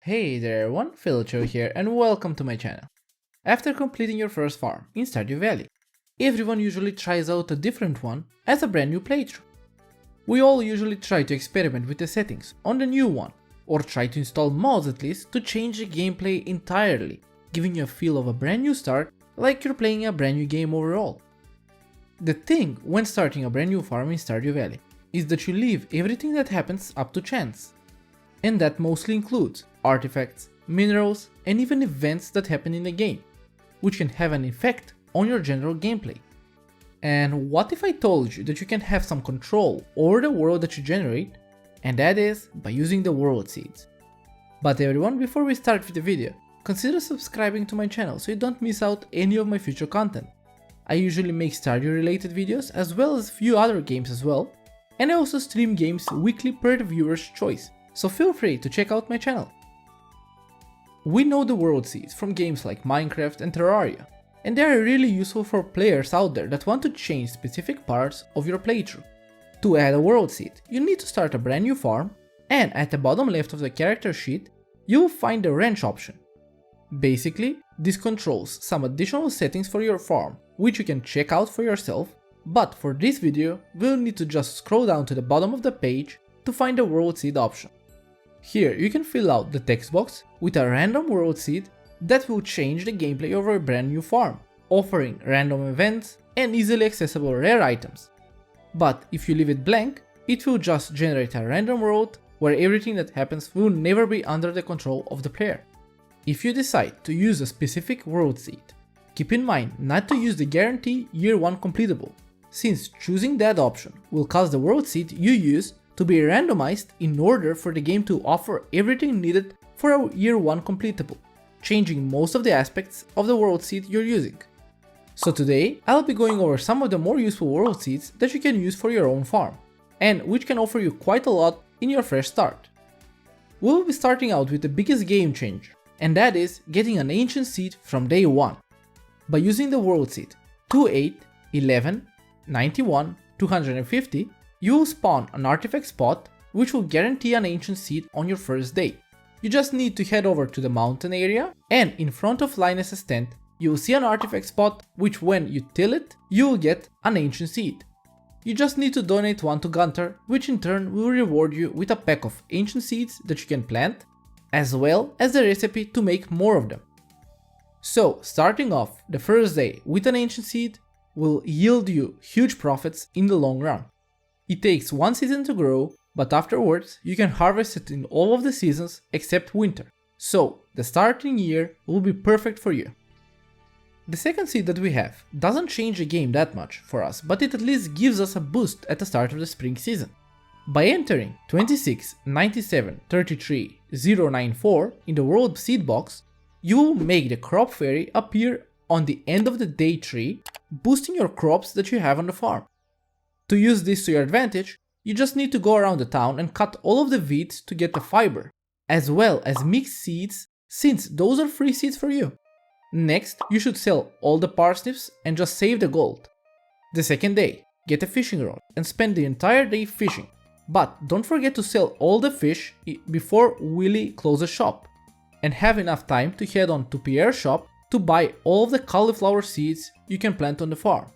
Hey there everyone, PhilChill here and welcome to my channel. After completing your first farm in Stardew Valley, everyone usually tries out a different one as a brand new playthrough. We all usually try to experiment with the settings on the new one, or try to install mods at least to change the gameplay entirely, giving you a feel of a brand new start like you're playing a brand new game overall. The thing when starting a brand new farm in Stardew Valley is that you leave everything that happens up to chance. And that mostly includes artifacts, minerals, and even events that happen in the game, which can have an effect on your general gameplay. And what if I told you that you can have some control over the world that you generate, and that is by using the world seeds. But everyone, before we start with the video, consider subscribing to my channel so you don't miss out any of my future content. I usually make Stardew related videos as well as a few other games as well, and I also stream games weekly per the viewer's choice. So feel free to check out my channel. We know the world seeds from games like Minecraft and Terraria, and they are really useful for players out there that want to change specific parts of your playthrough. To add a world seed, you need to start a brand new farm, and at the bottom left of the character sheet, you will find the ranch option. Basically, this controls some additional settings for your farm, which you can check out for yourself, but for this video, we'll need to just scroll down to the bottom of the page to find the world seed option. Here you can fill out the text box with a random world seed that will change the gameplay of a brand new farm, offering random events and easily accessible rare items. But if you leave it blank, it will just generate a random world where everything that happens will never be under the control of the player. If you decide to use a specific world seed, keep in mind not to use the guarantee year 1 completable, since choosing that option will cause the world seed you use to be randomized in order for the game to offer everything needed for a year 1 completable, changing most of the aspects of the world seed you're using. So today, I'll be going over some of the more useful world seeds that you can use for your own farm, and which can offer you quite a lot in your fresh start. We'll be starting out with the biggest game changer, and that is getting an ancient seed from day 1. By using the world seed 28, 11, 91, 250, you will spawn an artifact spot which will guarantee an ancient seed on your first day. You just need to head over to the mountain area, and in front of Linus's tent you will see an artifact spot which when you till it, you will get an ancient seed. You just need to donate one to Gunter, which in turn will reward you with a pack of ancient seeds that you can plant, as well as the recipe to make more of them. So starting off the first day with an ancient seed will yield you huge profits in the long run. It takes one season to grow, but afterwards you can harvest it in all of the seasons except winter, so the starting year will be perfect for you. The second seed that we have doesn't change the game that much for us, but it at least gives us a boost at the start of the spring season. By entering 26 97 33 094 in the world seed box, you will make the crop fairy appear on the end of the day tree, boosting your crops that you have on the farm. To use this to your advantage, you just need to go around the town and cut all of the weeds to get the fiber, as well as mix seeds, since those are free seeds for you. Next, you should sell all the parsnips and just save the gold. The second day, get a fishing rod and spend the entire day fishing, but don't forget to sell all the fish before Willy closes shop, and have enough time to head on to Pierre's shop to buy all of the cauliflower seeds you can plant on the farm.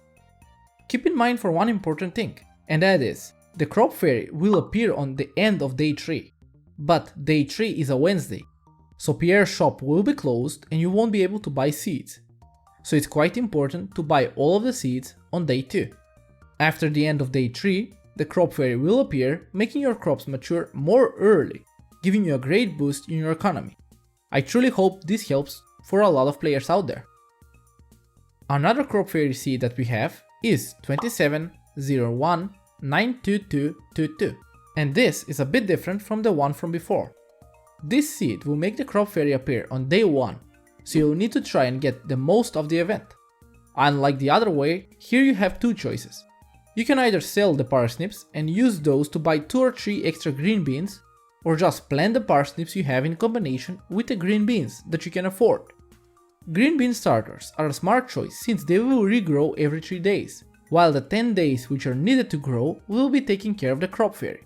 Keep in mind for one important thing, and that is, the crop fairy will appear on the end of day 3, but day 3 is a Wednesday, so Pierre's shop will be closed and you won't be able to buy seeds, so it's quite important to buy all of the seeds on day 2. After the end of day 3, the crop fairy will appear, making your crops mature more early, giving you a great boost in your economy. I truly hope this helps for a lot of players out there. Another crop fairy seed that we have is 27 01 92222, and this is a bit different from the one from before. This seed will make the crop fairy appear on day 1, so you'll need to try and get the most of the event. Unlike the other way, here you have two choices. You can either sell the parsnips and use those to buy 2 or 3 extra green beans, or just plant the parsnips you have in combination with the green beans that you can afford. Green bean starters are a smart choice since they will regrow every 3 days, while the 10 days which are needed to grow will be taking care of the crop fairy.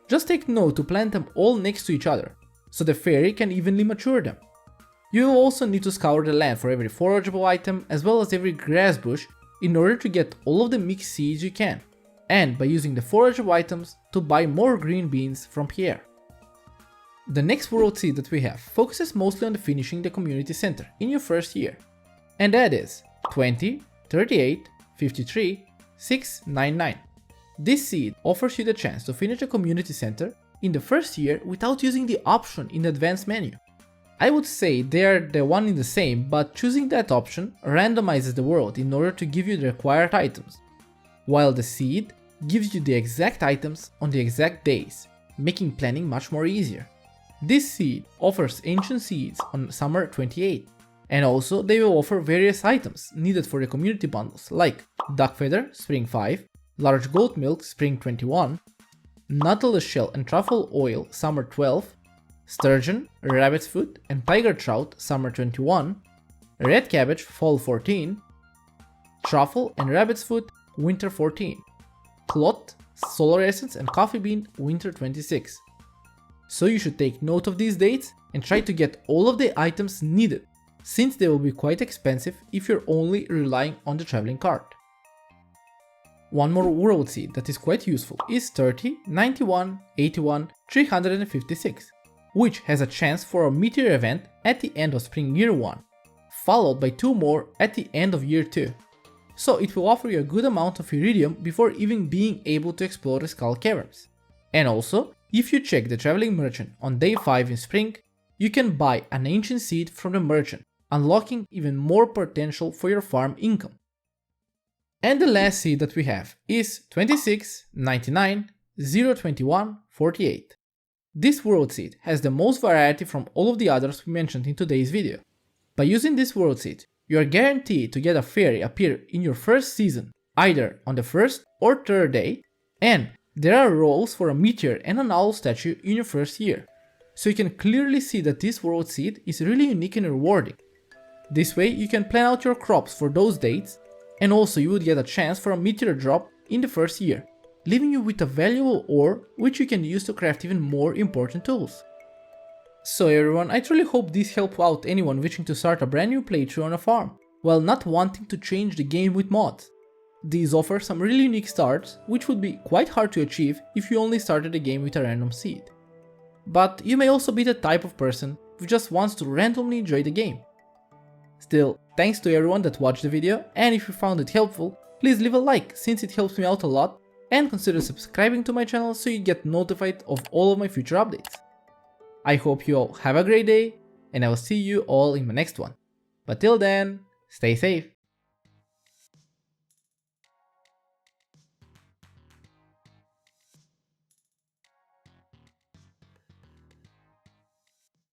Just take note to plant them all next to each other, so the fairy can evenly mature them. You will also need to scour the land for every forageable item as well as every grass bush in order to get all of the mixed seeds you can, and by using the forageable items to buy more green beans from Pierre. The next world seed that we have focuses mostly on finishing the community center in your first year, and that is 20, 38, 53, 699. This seed offers you the chance to finish the community center in the first year without using the option in the advanced menu. I would say they are the one in the same, but choosing that option randomizes the world in order to give you the required items, while the seed gives you the exact items on the exact days, making planning much more easier. This seed offers ancient seeds on summer 28, and also they will offer various items needed for the community bundles like duck feather spring 5, large goat milk spring 21, nautilus shell and truffle oil summer 12, sturgeon, rabbit's foot and tiger trout summer 21, red cabbage fall 14, truffle and rabbit's foot winter 14, clot, solar essence and coffee bean winter 26. So you should take note of these dates and try to get all of the items needed, since they will be quite expensive if you're only relying on the traveling cart. One more world seed that is quite useful is 30, 91, 81, 356, which has a chance for a meteor event at the end of spring year 1, followed by 2 more at the end of year 2. So it will offer you a good amount of iridium before even being able to explore the skull caverns. And also, if you check the traveling merchant on day 5 in spring, you can buy an ancient seed from the merchant, unlocking even more potential for your farm income. And the last seed that we have is 26, 99, 021, 48. This world seed has the most variety from all of the others we mentioned in today's video. By using this world seed, you are guaranteed to get a fairy appear in your first season, either on the first or third day, and there are rolls for a meteor and an owl statue in your first year, so you can clearly see that this world seed is really unique and rewarding. This way you can plan out your crops for those dates, and also you would get a chance for a meteor drop in the first year, leaving you with a valuable ore which you can use to craft even more important tools. So everyone, I truly hope this helped out anyone wishing to start a brand new playthrough on a farm, while not wanting to change the game with mods. These offer some really unique starts, which would be quite hard to achieve if you only started the game with a random seed. But you may also be the type of person who just wants to randomly enjoy the game. Still, thanks to everyone that watched the video, and if you found it helpful, please leave a like since it helps me out a lot, and consider subscribing to my channel so you get notified of all of my future updates. I hope you all have a great day, and I will see you all in my next one. But till then, stay safe.